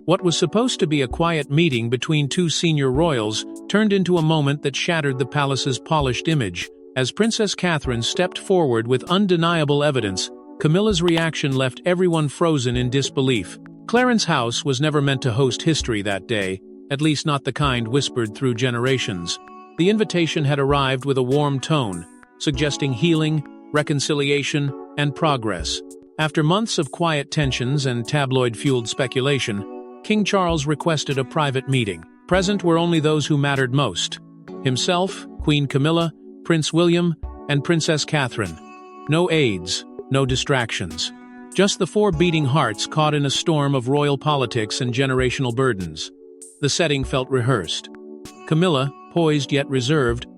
What was supposed to be a quiet meeting between two senior royals turned into a moment that shattered the palace's polished image. As Princess Catherine stepped forward with undeniable evidence, Camilla's reaction left everyone frozen in disbelief. Clarence House was never meant to host history that day, at least not the kind whispered through generations. The invitation had arrived with a warm tone, suggesting healing, reconciliation, and progress. After months of quiet tensions and tabloid-fueled speculation, King Charles requested a private meeting. Present were only those who mattered most: himself, Queen Camilla, Prince William, and Princess Catherine. No aides, no distractions. Just the four beating hearts caught in a storm of royal politics and generational burdens. The setting felt rehearsed. Camilla, poised yet reserved,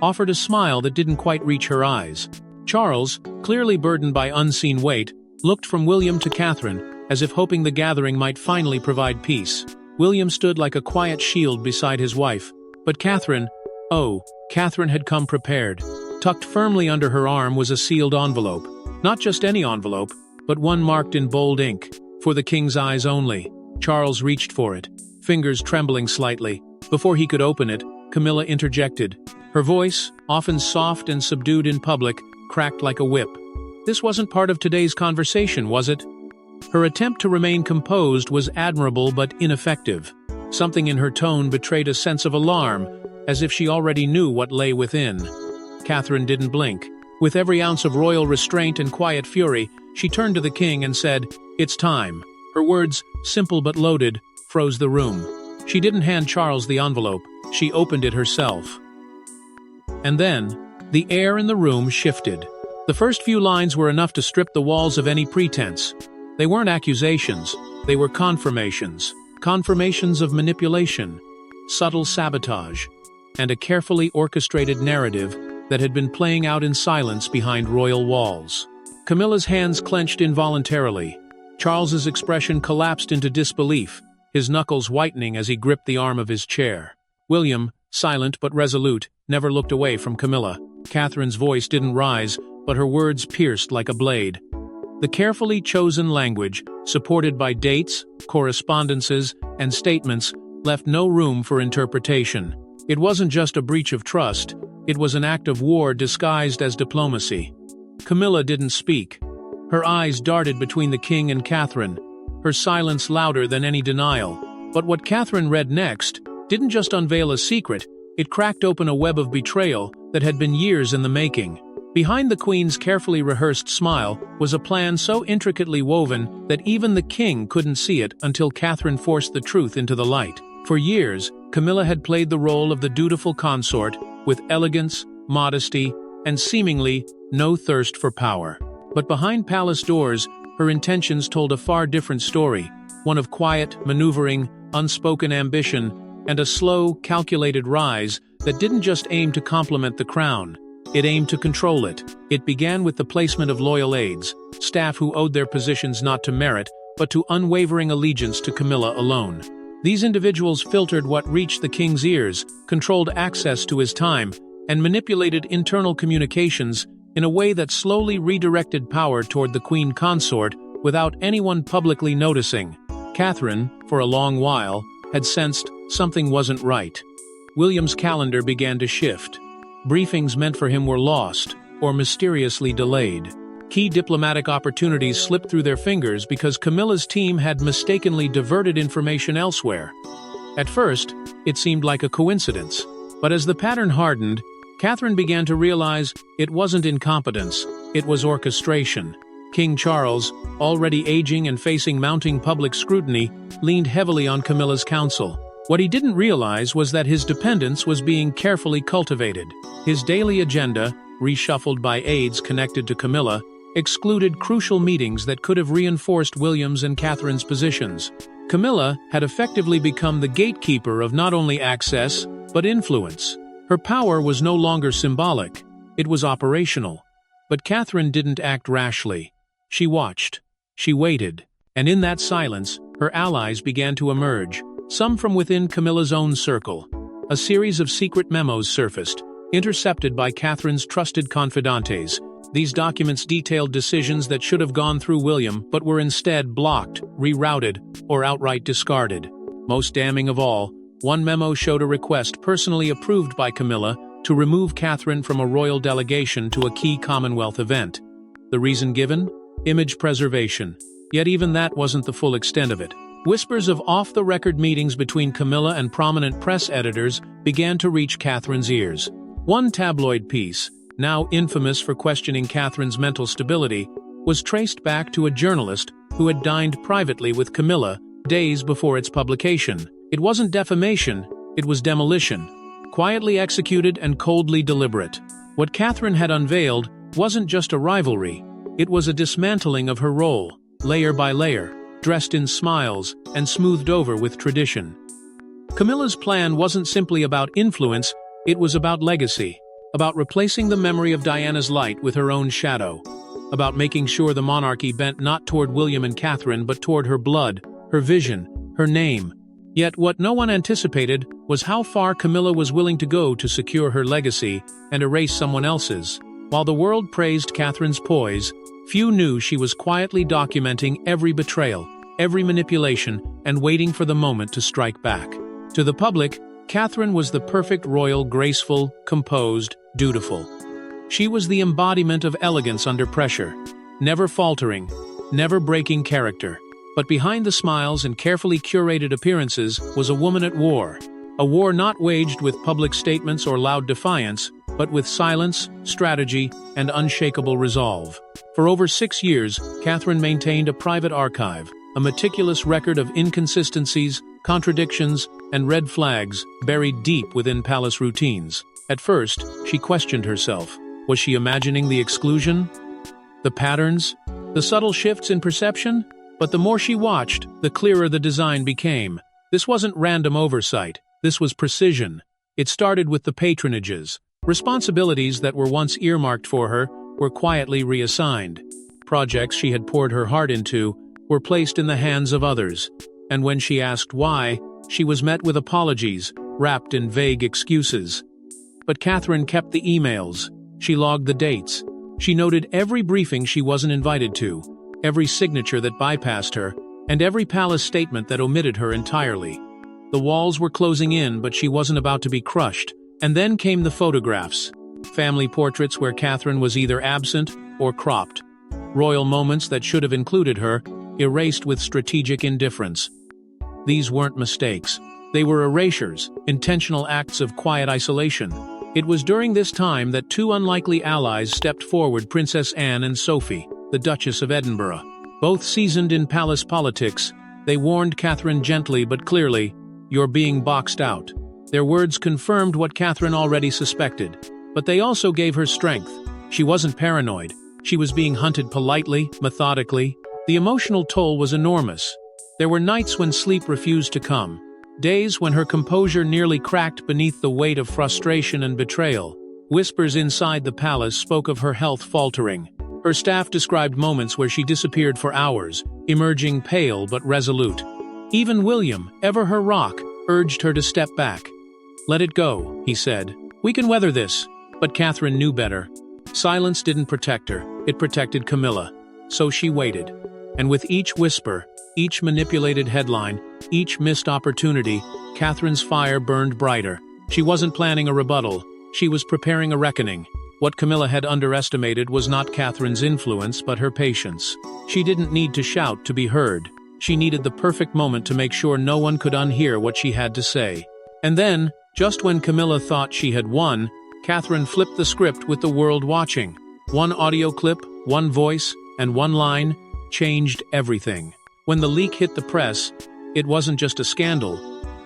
offered a smile that didn't quite reach her eyes. Charles, clearly burdened by unseen weight, looked from William to Catherine, as if hoping the gathering might finally provide peace. William stood like a quiet shield beside his wife, but Catherine had come prepared. Tucked firmly under her arm was a sealed envelope. Not just any envelope, but one marked in bold ink, "For the king's eyes only." Charles reached for it, fingers trembling slightly. Before he could open it, Camilla interjected. Her voice, often soft and subdued in public, cracked like a whip. This wasn't part of today's conversation, was it? Her attempt to remain composed was admirable but ineffective. Something in her tone betrayed a sense of alarm, as if she already knew what lay within. Catherine didn't blink. With every ounce of royal restraint and quiet fury, she turned to the king and said, "It's time." Her words, simple but loaded, froze the room. She didn't hand Charles the envelope. She opened it herself. And then, the air in the room shifted. The first few lines were enough to strip the walls of any pretense. They weren't accusations, they were confirmations. Confirmations of manipulation, subtle sabotage, and a carefully orchestrated narrative that had been playing out in silence behind royal walls. Camilla's hands clenched involuntarily. Charles's expression collapsed into disbelief, his knuckles whitening as he gripped the arm of his chair. William, silent but resolute, never looked away from Camilla. Catherine's voice didn't rise, but her words pierced like a blade. The carefully chosen language, supported by dates, correspondences, and statements, left no room for interpretation. It wasn't just a breach of trust, it was an act of war disguised as diplomacy. Camilla didn't speak. Her eyes darted between the king and Catherine, her silence louder than any denial. But what Catherine read next didn't just unveil a secret, it cracked open a web of betrayal that had been years in the making. Behind the queen's carefully rehearsed smile was a plan so intricately woven that even the king couldn't see it until Catherine forced the truth into the light. For years, Camilla had played the role of the dutiful consort, with elegance, modesty, and seemingly no thirst for power. But behind palace doors, her intentions told a far different story, one of quiet, maneuvering, unspoken ambition, and a slow, calculated rise that didn't just aim to complement the crown. It aimed to control it. It began with the placement of loyal aides, staff who owed their positions not to merit, but to unwavering allegiance to Camilla alone. These individuals filtered what reached the king's ears, controlled access to his time, and manipulated internal communications in a way that slowly redirected power toward the queen consort without anyone publicly noticing. Catherine, for a long while, had sensed something wasn't right. William's calendar began to shift. Briefings meant for him were lost, or mysteriously delayed. Key diplomatic opportunities slipped through their fingers because Camilla's team had mistakenly diverted information elsewhere. At first, it seemed like a coincidence, but as the pattern hardened, Catherine began to realize it wasn't incompetence, it was orchestration. King Charles, already aging and facing mounting public scrutiny, leaned heavily on Camilla's counsel. What he didn't realize was that his dependence was being carefully cultivated. His daily agenda, reshuffled by aides connected to Camilla, excluded crucial meetings that could have reinforced William's and Catherine's positions. Camilla had effectively become the gatekeeper of not only access, but influence. Her power was no longer symbolic, it was operational. But Catherine didn't act rashly. She watched. She waited. And in that silence, her allies began to emerge, some from within Camilla's own circle. A series of secret memos surfaced, intercepted by Catherine's trusted confidantes, These documents detailed decisions that should have gone through William but were instead blocked, rerouted, or outright discarded. Most damning of all, one memo showed a request personally approved by Camilla to remove Catherine from a royal delegation to a key Commonwealth event. The reason given? Image preservation. Yet even that wasn't the full extent of it. Whispers of off-the-record meetings between Camilla and prominent press editors began to reach Catherine's ears. One tabloid piece, now infamous for questioning Catherine's mental stability, was traced back to a journalist who had dined privately with Camilla days before its publication. It wasn't defamation, it was demolition. Quietly executed and coldly deliberate. What Catherine had unveiled wasn't just a rivalry, it was a dismantling of her role, layer by layer, dressed in smiles and smoothed over with tradition. Camilla's plan wasn't simply about influence, it was about legacy, about replacing the memory of Diana's light with her own shadow, about making sure the monarchy bent not toward William and Catherine but toward her blood, her vision, her name. Yet what no one anticipated was how far Camilla was willing to go to secure her legacy and erase someone else's. While the world praised Catherine's poise, few knew she was quietly documenting every betrayal, every manipulation, and waiting for the moment to strike back. To the public, Catherine was the perfect royal, graceful, composed, dutiful. She was the embodiment of elegance under pressure, never faltering, never breaking character. But behind the smiles and carefully curated appearances was a woman at war. A war not waged with public statements or loud defiance, but with silence, strategy, and unshakable resolve. For over 6 years, Catherine maintained a private archive, a meticulous record of inconsistencies, contradictions, and red flags buried deep within palace routines. At first, she questioned herself. Was she imagining the exclusion? The patterns? The subtle shifts in perception? But the more she watched, the clearer the design became. This wasn't random oversight. This was precision. It started with the patronages. Responsibilities that were once earmarked for her were quietly reassigned. Projects she had poured her heart into were placed in the hands of others. And when she asked why, she was met with apologies, wrapped in vague excuses. But Catherine kept the emails. She logged the dates. She noted every briefing she wasn't invited to, every signature that bypassed her, and every palace statement that omitted her entirely. The walls were closing in, but she wasn't about to be crushed. And then came the photographs. Family portraits where Catherine was either absent or cropped. Royal moments that should have included her, erased with strategic indifference. These weren't mistakes. They were erasures, intentional acts of quiet isolation. It was during this time that two unlikely allies stepped forward: Princess Anne and Sophie, the Duchess of Edinburgh. Both seasoned in palace politics, they warned Catherine gently but clearly, "You're being boxed out." Their words confirmed what Catherine already suspected, but they also gave her strength. She wasn't paranoid. She was being hunted politely, methodically. The emotional toll was enormous. There were nights when sleep refused to come, days when her composure nearly cracked beneath the weight of frustration and betrayal. Whispers inside the palace spoke of her health faltering. Her staff described moments where she disappeared for hours, emerging pale but resolute. Even William, ever her rock, urged her to step back. "Let it go," he said. "We can weather this." But Catherine knew better. Silence didn't protect her, it protected Camilla. So she waited. And with each whisper, each manipulated headline, each missed opportunity, Catherine's fire burned brighter. She wasn't planning a rebuttal, she was preparing a reckoning. What Camilla had underestimated was not Catherine's influence but her patience. She didn't need to shout to be heard. She needed the perfect moment to make sure no one could unhear what she had to say. And then, just when Camilla thought she had won, Catherine flipped the script with the world watching. One audio clip, one voice, and one line changed everything. When the leak hit the press, it wasn't just a scandal.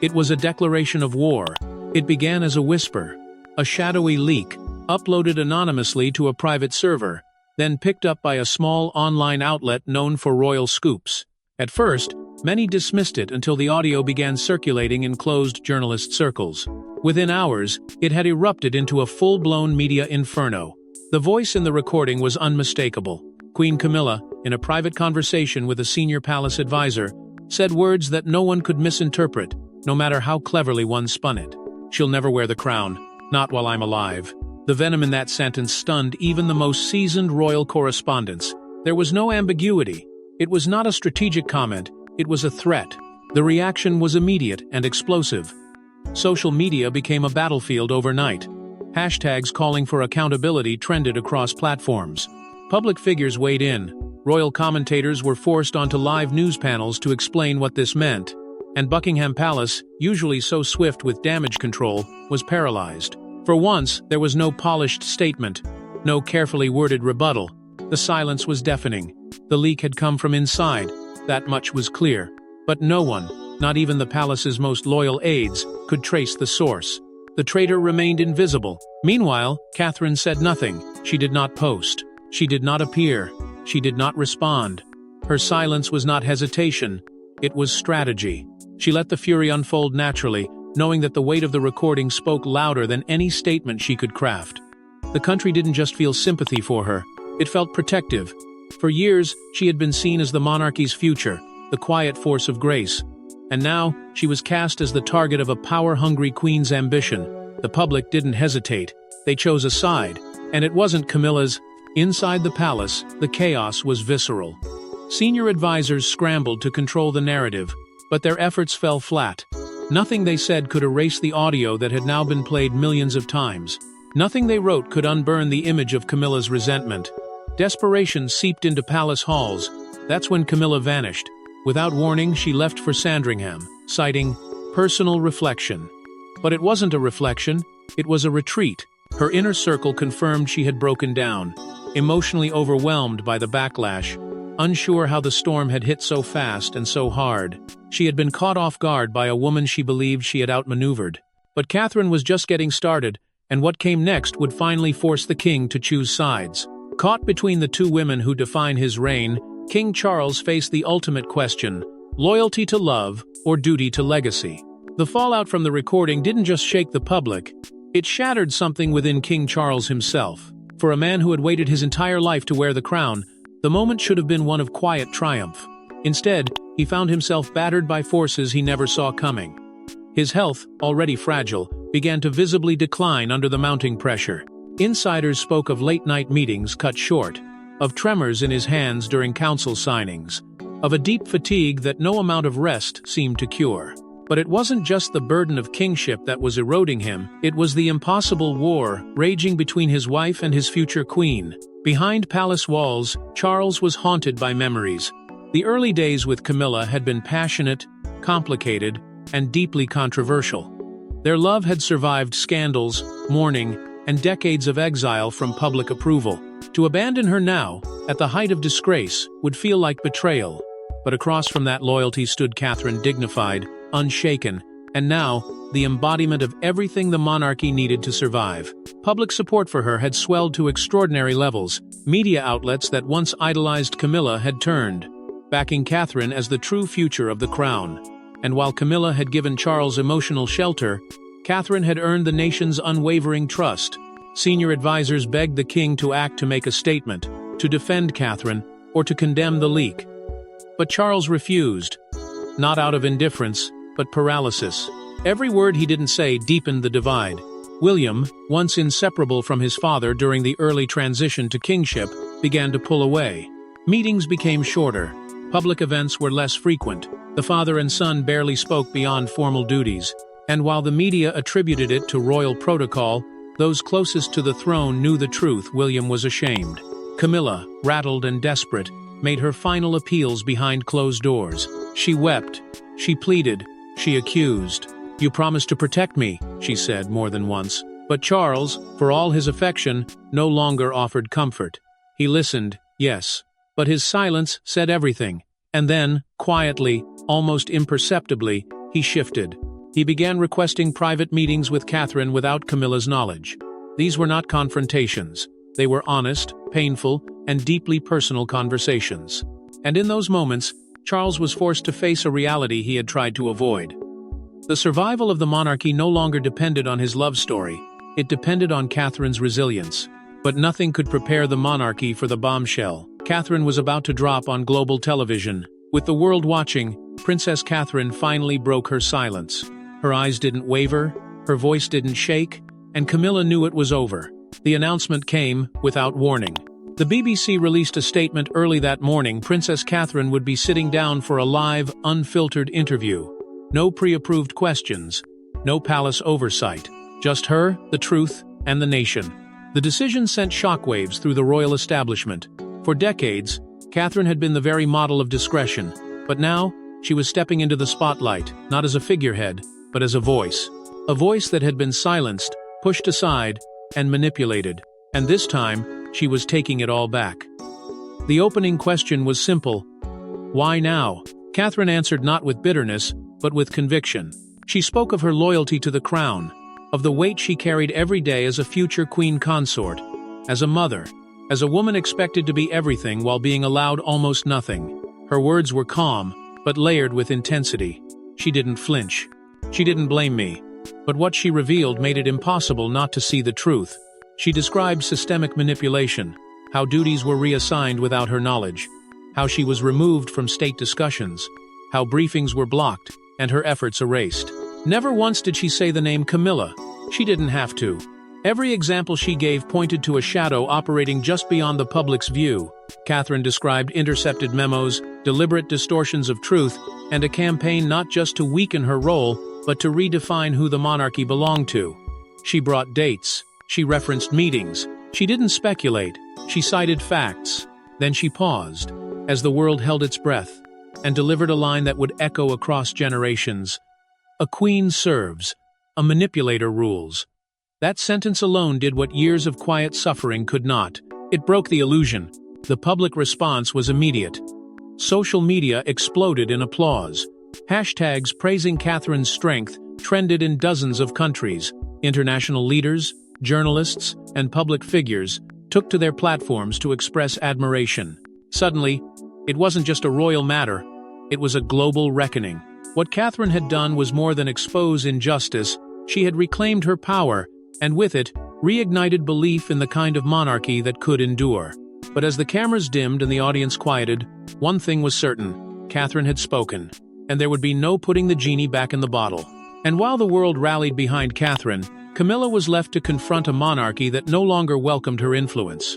It was a declaration of war. It began as a whisper, a shadowy leak, uploaded anonymously to a private server, then picked up by a small online outlet known for royal scoops. At first, many dismissed it until the audio began circulating in closed journalist circles. Within hours, it had erupted into a full-blown media inferno. The voice in the recording was unmistakable. Queen Camilla, in a private conversation with a senior palace advisor, said words that no one could misinterpret, no matter how cleverly one spun it. "She'll never wear the crown, not while I'm alive." The venom in that sentence stunned even the most seasoned royal correspondents. There was no ambiguity. It was not a strategic comment, it was a threat. The reaction was immediate and explosive. Social media became a battlefield overnight. Hashtags calling for accountability trended across platforms. Public figures weighed in. Royal commentators were forced onto live news panels to explain what this meant. And Buckingham Palace, usually so swift with damage control, was paralyzed. For once, there was no polished statement, no carefully worded rebuttal. The silence was deafening. The leak had come from inside, that much was clear. But no one, not even the palace's most loyal aides, could trace the source. The traitor remained invisible. Meanwhile, Catherine said nothing. She did not post. She did not appear. She did not respond. Her silence was not hesitation. It was strategy. She let the fury unfold naturally, knowing that the weight of the recording spoke louder than any statement she could craft. The country didn't just feel sympathy for her. It felt protective. For years, she had been seen as the monarchy's future, the quiet force of grace. And now, she was cast as the target of a power-hungry queen's ambition. The public didn't hesitate. They chose a side. And it wasn't Camilla's. Inside the palace, the chaos was visceral. Senior advisors scrambled to control the narrative, but their efforts fell flat. Nothing they said could erase the audio that had now been played millions of times. Nothing they wrote could unburn the image of Camilla's resentment. Desperation seeped into palace halls. That's when Camilla vanished. Without warning, she left for Sandringham, citing personal reflection. But it wasn't a reflection, it was a retreat. Her inner circle confirmed she had broken down, emotionally overwhelmed by the backlash, unsure how the storm had hit so fast and so hard. She had been caught off guard by a woman she believed she had outmaneuvered. But Catherine was just getting started, and what came next would finally force the king to choose sides. Caught between the two women who define his reign, King Charles faced the ultimate question: loyalty to love or duty to legacy. The fallout from the recording didn't just shake the public, it shattered something within King Charles himself. For a man who had waited his entire life to wear the crown, the moment should have been one of quiet triumph. Instead, he found himself battered by forces he never saw coming. His health, already fragile, began to visibly decline under the mounting pressure. Insiders spoke of late-night meetings cut short, of tremors in his hands during council signings, of a deep fatigue that no amount of rest seemed to cure. But it wasn't just the burden of kingship that was eroding him, it was the impossible war raging between his wife and his future queen. Behind palace walls, Charles was haunted by memories. The early days with Camilla had been passionate, complicated, and deeply controversial. Their love had survived scandals, mourning, and decades of exile from public approval. To abandon her now, at the height of disgrace, would feel like betrayal. But across from that loyalty stood Catherine, dignified, unshaken, and now, the embodiment of everything the monarchy needed to survive. Public support for her had swelled to extraordinary levels. Media outlets that once idolized Camilla had turned, backing Catherine as the true future of the crown. And while Camilla had given Charles emotional shelter, Catherine had earned the nation's unwavering trust. Senior advisors begged the king to act, to make a statement, to defend Catherine, or to condemn the leak. But Charles refused, not out of indifference, but paralysis. Every word he didn't say deepened the divide. William, once inseparable from his father during the early transition to kingship, began to pull away. Meetings became shorter. Public events were less frequent. The father and son barely spoke beyond formal duties. And while the media attributed it to royal protocol, those closest to the throne knew the truth. William was ashamed. Camilla, rattled and desperate, made her final appeals behind closed doors. She wept. She pleaded. She accused. "You promised to protect me," she said more than once. But Charles, for all his affection, no longer offered comfort. He listened, yes, but his silence said everything. And then, quietly, almost imperceptibly, he shifted. He began requesting private meetings with Catherine without Camilla's knowledge. These were not confrontations. They were honest, painful, and deeply personal conversations. And in those moments, Charles was forced to face a reality he had tried to avoid. The survival of the monarchy no longer depended on his love story. It depended on Catherine's resilience. But nothing could prepare the monarchy for the bombshell Catherine was about to drop on global television. With the world watching, Princess Catherine finally broke her silence. Her eyes didn't waver, her voice didn't shake, and Camilla knew it was over. The announcement came without warning. The BBC released a statement early that morning. Princess Catherine would be sitting down for a live, unfiltered interview. No pre-approved questions, no palace oversight. Just her, the truth, and the nation. The decision sent shockwaves through the royal establishment. For decades, Catherine had been the very model of discretion. But now, she was stepping into the spotlight, not as a figurehead, but as a voice. A voice that had been silenced, pushed aside, and manipulated. And this time, she was taking it all back. The opening question was simple. Why now? Catherine answered not with bitterness, but with conviction. She spoke of her loyalty to the crown, of the weight she carried every day as a future queen consort, as a mother, as a woman expected to be everything while being allowed almost nothing. Her words were calm, but layered with intensity. She didn't flinch. She didn't blame me. But what she revealed made it impossible not to see the truth. She described systemic manipulation, how duties were reassigned without her knowledge, how she was removed from state discussions, how briefings were blocked, and her efforts erased. Never once did she say the name Camilla. She didn't have to. Every example she gave pointed to a shadow operating just beyond the public's view. Catherine described intercepted memos, deliberate distortions of truth, and a campaign not just to weaken her role, but to redefine who the monarchy belonged to. She brought dates. She referenced meetings. She didn't speculate. She cited facts. Then she paused, as the world held its breath, and delivered a line that would echo across generations. A queen serves. A manipulator rules. That sentence alone did what years of quiet suffering could not. It broke the illusion. The public response was immediate. Social media exploded in applause. Hashtags praising Catherine's strength trended in dozens of countries. International leaders, journalists, and public figures took to their platforms to express admiration. Suddenly, it wasn't just a royal matter, it was a global reckoning. What Catherine had done was more than expose injustice. She had reclaimed her power, and with it, reignited belief in the kind of monarchy that could endure. But as the cameras dimmed and the audience quieted, one thing was certain: Catherine had spoken, and there would be no putting the genie back in the bottle. And while the world rallied behind Catherine, Camilla was left to confront a monarchy that no longer welcomed her influence.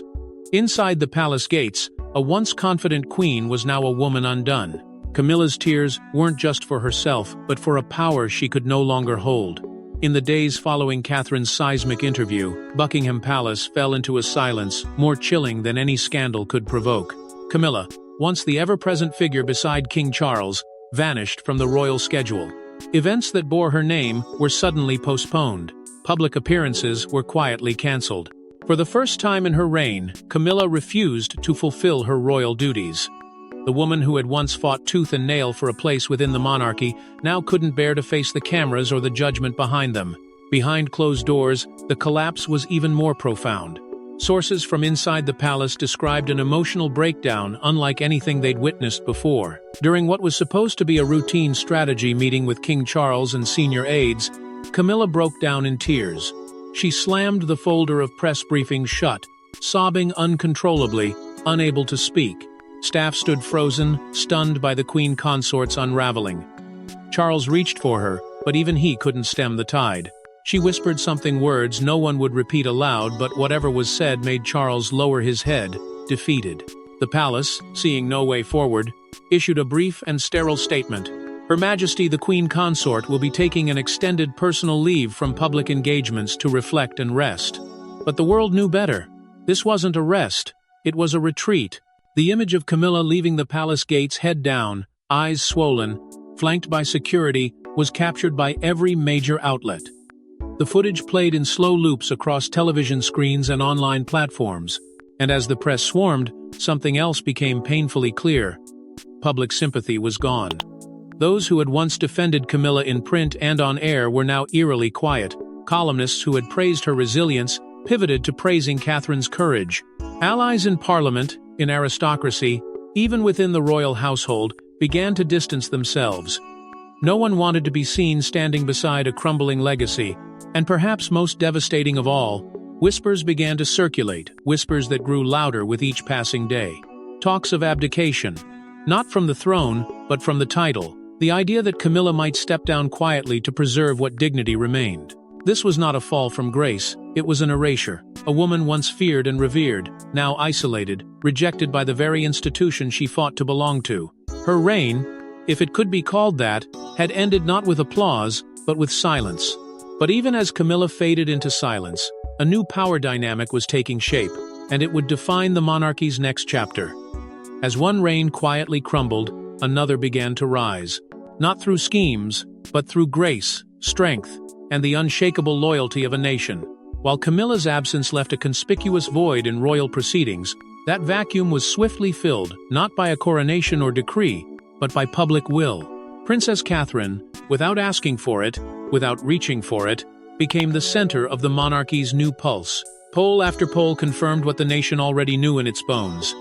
Inside the palace gates, a once confident queen was now a woman undone. Camilla's tears weren't just for herself, but for a power she could no longer hold. In the days following Catherine's seismic interview, Buckingham Palace fell into a silence more chilling than any scandal could provoke. Camilla, once the ever-present figure beside King Charles, vanished from the royal schedule. Events that bore her name were suddenly postponed. Public appearances were quietly cancelled. For the first time in her reign, Camilla refused to fulfill her royal duties. The woman who had once fought tooth and nail for a place within the monarchy now couldn't bear to face the cameras or the judgment behind them. Behind closed doors, the collapse was even more profound. Sources from inside the palace described an emotional breakdown unlike anything they'd witnessed before. During what was supposed to be a routine strategy meeting with King Charles and senior aides, Camilla broke down in tears. She slammed the folder of press briefings shut, sobbing uncontrollably, unable to speak. Staff stood frozen, stunned by the queen consort's unraveling. Charles reached for her, but even he couldn't stem the tide. She whispered something, words no one would repeat aloud, but whatever was said made Charles lower his head, defeated. The palace, seeing no way forward, issued a brief and sterile statement. Her Majesty the Queen Consort will be taking an extended personal leave from public engagements to reflect and rest. But the world knew better. This wasn't a rest, it was a retreat. The image of Camilla leaving the palace gates head down, eyes swollen, flanked by security, was captured by every major outlet. The footage played in slow loops across television screens and online platforms, and as the press swarmed, something else became painfully clear. Public sympathy was gone. Those who had once defended Camilla in print and on air were now eerily quiet. Columnists who had praised her resilience pivoted to praising Catherine's courage. Allies in parliament, in aristocracy, even within the royal household, began to distance themselves. No one wanted to be seen standing beside a crumbling legacy, and perhaps most devastating of all, whispers began to circulate, whispers that grew louder with each passing day. Talks of abdication, not from the throne, but from the title. The idea that Camilla might step down quietly to preserve what dignity remained. This was not a fall from grace, it was an erasure. a woman once feared and revered, now isolated, rejected by the very institution she fought to belong to. Her reign, if it could be called that, had ended not with applause, but with silence. But even as Camilla faded into silence, a new power dynamic was taking shape, and it would define the monarchy's next chapter. As one reign quietly crumbled, another began to rise. Not through schemes, but through grace, strength, and the unshakable loyalty of a nation. While Camilla's absence left a conspicuous void in royal proceedings, that vacuum was swiftly filled, not by a coronation or decree, but by public will. Princess Catherine, without asking for it, without reaching for it, became the center of the monarchy's new pulse. Poll after poll confirmed what the nation already knew in its bones.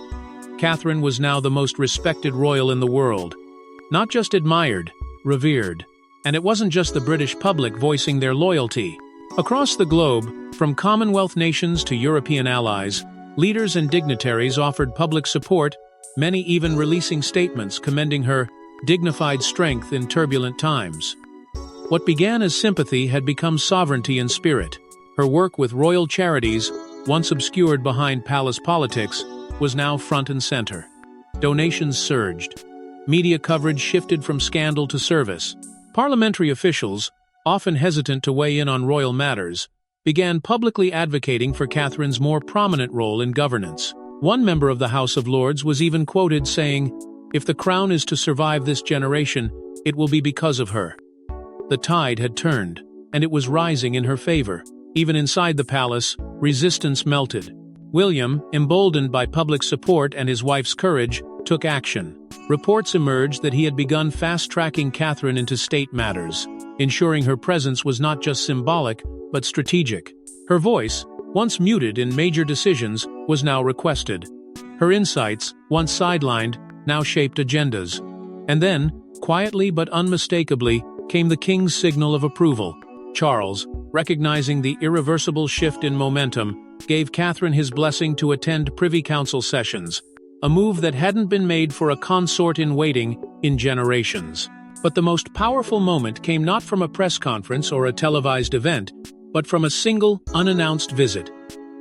Catherine was now the most respected royal in the world. Not just admired, revered. And it wasn't just the British public voicing their loyalty. Across the globe, from Commonwealth nations to European allies, leaders and dignitaries offered public support, many even releasing statements commending her dignified strength in turbulent times. What began as sympathy had become sovereignty in spirit. Her work with royal charities, once obscured behind palace politics, was now front and center. Donations surged. Media coverage shifted from scandal to service. Parliamentary officials, often hesitant to weigh in on royal matters, began publicly advocating for Catherine's more prominent role in governance. One member of the House of Lords was even quoted saying, "If the crown is to survive this generation, it will be because of her." The tide had turned, and it was rising in her favor. Even inside the palace, resistance melted. William, emboldened by public support and his wife's courage, took action. Reports emerged that he had begun fast-tracking Catherine into state matters, ensuring her presence was not just symbolic, but strategic. Her voice, once muted in major decisions, was now requested. Her insights, once sidelined, now shaped agendas. And then, quietly but unmistakably, came the king's signal of approval. Charles, recognizing the irreversible shift in momentum, gave Catherine his blessing to attend Privy Council sessions, a move that hadn't been made for a consort-in-waiting in generations. But the most powerful moment came not from a press conference or a televised event, but from a single, unannounced visit.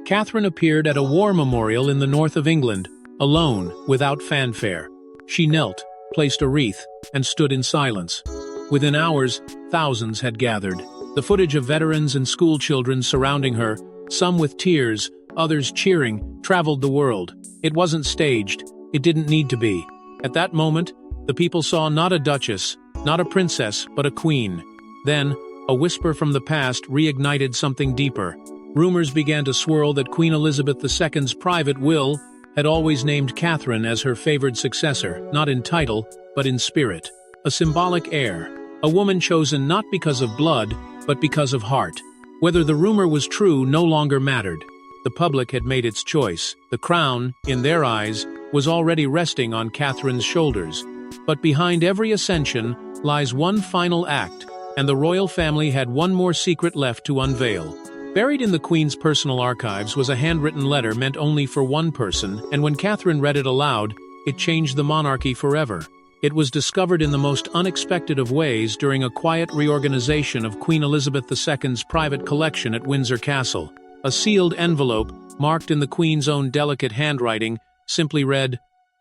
Catherine appeared at a war memorial in the north of England, alone, without fanfare. She knelt, placed a wreath, and stood in silence. Within hours, thousands had gathered. The footage of veterans and schoolchildren surrounding her, some with tears, others cheering, traveled the world. It wasn't staged. It didn't need to be. At that moment, the people saw not a duchess, not a princess, but a queen. Then, a whisper from the past reignited something deeper. Rumors began to swirl that Queen Elizabeth II's private will had always named Catherine as her favored successor, not in title, but in spirit. A symbolic heir. A woman chosen not because of blood, but because of heart. Whether the rumor was true no longer mattered. The public had made its choice. The crown, in their eyes, was already resting on Catherine's shoulders. But behind every ascension lies one final act, and the royal family had one more secret left to unveil. Buried in the Queen's personal archives was a handwritten letter meant only for one person, and when Catherine read it aloud, it changed the monarchy forever. It was discovered in the most unexpected of ways during a quiet reorganization of Queen Elizabeth II's private collection at Windsor Castle. A sealed envelope, marked in the Queen's own delicate handwriting, simply read,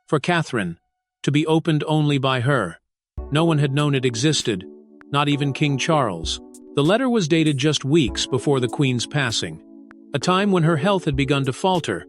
"For Catherine, to be opened only by her." No one had known it existed, not even King Charles. The letter was dated just weeks before the Queen's passing, a time when her health had begun to falter,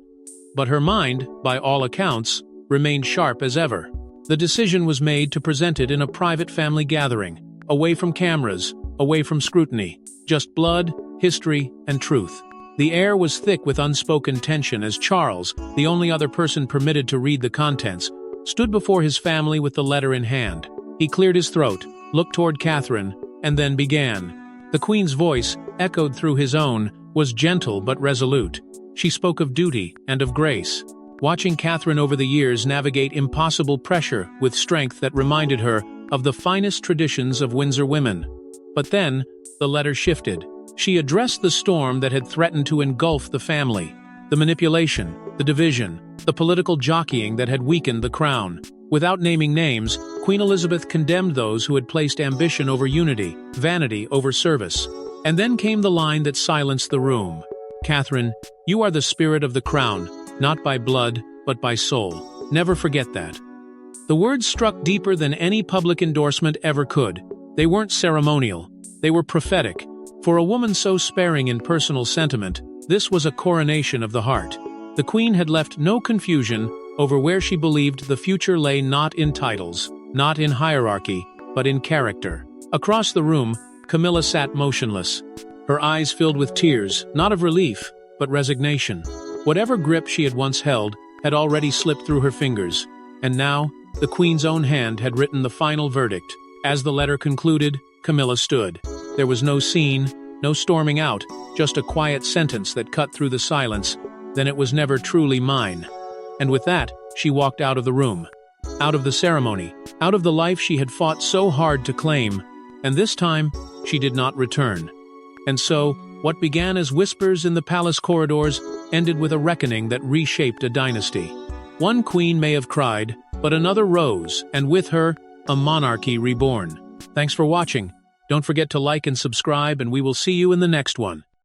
but her mind, by all accounts, remained sharp as ever. The decision was made to present it in a private family gathering, away from cameras, away from scrutiny, just blood, history, and truth. The air was thick with unspoken tension as Charles, the only other person permitted to read the contents, stood before his family with the letter in hand. He cleared his throat, looked toward Catherine, and then began. The Queen's voice, echoed through his own, was gentle but resolute. She spoke of duty and of grace. Watching Catherine over the years navigate impossible pressure with strength that reminded her of the finest traditions of Windsor women. But then, the letter shifted. She addressed the storm that had threatened to engulf the family. The manipulation, the division, the political jockeying that had weakened the crown. Without naming names, Queen Elizabeth condemned those who had placed ambition over unity, vanity over service. And then came the line that silenced the room. Catherine, you are the spirit of the crown, not by blood, but by soul. Never forget that." The words struck deeper than any public endorsement ever could. They weren't ceremonial. They were prophetic. For a woman so sparing in personal sentiment, this was a coronation of the heart. The Queen had left no confusion over where she believed the future lay, not in titles, not in hierarchy, but in character. Across the room, Camilla sat motionless, her eyes filled with tears, not of relief, but resignation. Whatever grip she had once held had already slipped through her fingers, and now, the Queen's own hand had written the final verdict. As the letter concluded, Camilla stood. There was no scene, no storming out, just a quiet sentence that cut through the silence. "Then it was never truly mine." And with that, she walked out of the room. Out of the ceremony, out of the life she had fought so hard to claim, and this time, she did not return. And so, what began as whispers in the palace corridors ended with a reckoning that reshaped a dynasty. One queen may have cried, but another rose, and with her, a monarchy reborn. Thanks for watching. Don't forget to like and subscribe, and we will see you in the next one.